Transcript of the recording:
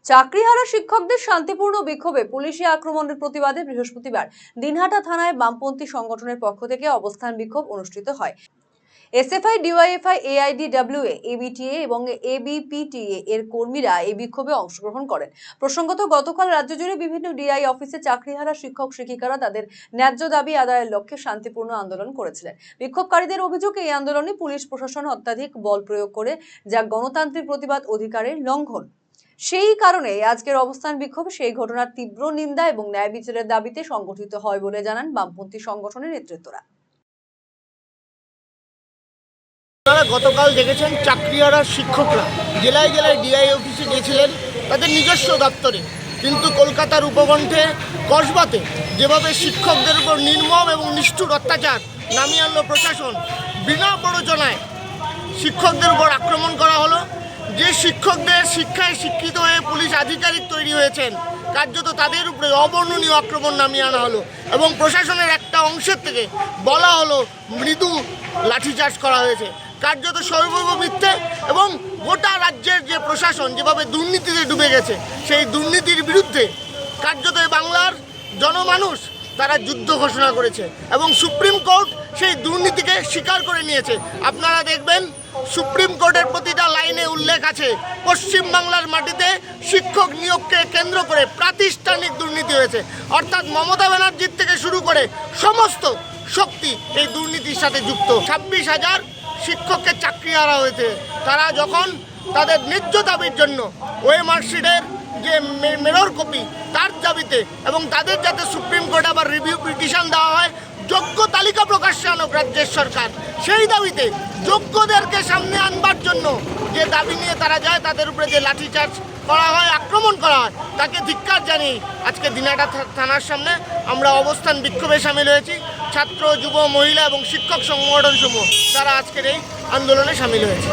চাকরিহারা শিক্ষকদের শান্তিপূর্ণ বিক্ষোভে পুলিশি আক্রমণের প্রতিবাদে বৃহস্পতিবার দিনহাটা থানায় বামপন্থী সংগঠনের পক্ষ থেকে অবস্থান বিক্ষোভ অনুষ্ঠিত হয়। এসএফআই, ডিওয়াইএফআই, এআইডিডব্লিউএ, এবিটিএ এবং এবিপিটিএ এর কর্মীরা এই বিক্ষোভে অংশগ্রহণ করেন। প্রসঙ্গত, গতকাল রাজ্য জুড়ে বিভিন্ন ডিআই অফিসে চাকরিহারা শিক্ষক শিক্ষিকারা তাদের ন্যায্য দাবি আদায়ের লক্ষ্যে শান্তিপূর্ণ আন্দোলন করেছিলেন। বিক্ষোভকারীদের অভিযোগ, এই আন্দোলনে পুলিশ প্রশাসন অত্যাধিক বল প্রয়োগ করে, যা গণতান্ত্রিক প্রতিবাদ অধিকারের লঙ্ঘন। সেই কারণে আজকের অবস্থান বিক্ষোভ সেই ঘটনার তীব্র নিন্দা এবং ন্যায় বিচারের দাবিতে সংগঠিত হয় বলে জানান বামপন্থী সংগঠনের নেতৃত্বরা। আপনারা গতকাল দেখেছেন চাকরিহারা শিক্ষকরা জেলায় জেলায় ডিআই অফিসে গিয়েছিলেন তাদের নিজস্ব দপ্তরে, কিন্তু কলকাতার উপকণ্ঠে কসবাতে যেভাবে শিক্ষকদের উপর নির্মম এবং নিষ্ঠুর অত্যাচার নামিয়ে আনলো প্রশাসন, বিনা প্ররোচনায় শিক্ষকদের উপর আক্রমণ করা হলো। যে শিক্ষকদের শিক্ষায় শিক্ষিত হয়ে পুলিশ আধিকারিক তৈরি হয়েছেন, কার্যত তাদের উপরে অবর্ণনীয় আক্রমণ নামিয়ে আনা হলো এবং প্রশাসনের একটা অংশের থেকে বলা হলো মৃদু লাঠিচার্জ করা হয়েছে। কার্যত সর্বৈব মিথ্যে এবং গোটা রাজ্যের যে প্রশাসন যেভাবে দুর্নীতিতে ডুবে গেছে, সেই দুর্নীতির বিরুদ্ধে কার্যত বাংলার জনমানুষ তারা যুদ্ধ ঘোষণা করেছে এবং সুপ্রিম কোর্ট সেই দুর্নীতিকে স্বীকার করে নিয়েছে। আপনারা দেখবেন সুপ্রিম কোর্টের প্রতিটা লাইনে উল্লেখ আছে পশ্চিমবাংলার মাটিতে শিক্ষক নিয়োগকে কেন্দ্র করে প্রাতিষ্ঠানিক দুর্নীতি হয়েছে, অর্থাৎ মমতা ব্যানার্জির থেকে শুরু করে সমস্ত শক্তি এই দুর্নীতির সাথে যুক্ত। 26,000 শিক্ষককে চাকরি হারা হয়েছে। তারা যখন তাদের ন্যায্য দাবির জন্য ওই মার্কশিটের যে মেরর কপি তার দাবিতে এবং তাদের যাতে সুপ্রিম কোর্টে আবার রিভিউ পিটিশন দেওয়া হয়, যোগ্য তালিকা প্রকাশ্যে আনুক রাজ্যের সরকার, সেই দাবিতে যোগ্যদেরকে সামনে আনবার জন্য যে দাবি নিয়ে তারা যায়, তাদের উপরে যে লাঠিচার্জ করা হয়, আক্রমণ করা হয়, তাকে ধিক্কার জানিয়ে আজকে দিনহাটা থানার সামনে আমরা অবস্থান বিক্ষোভে সামিল হয়েছি। ছাত্র, যুব, মহিলা এবং শিক্ষক সংগঠন সমূহ তারা আজকের এই আন্দোলনে সামিল হয়েছে।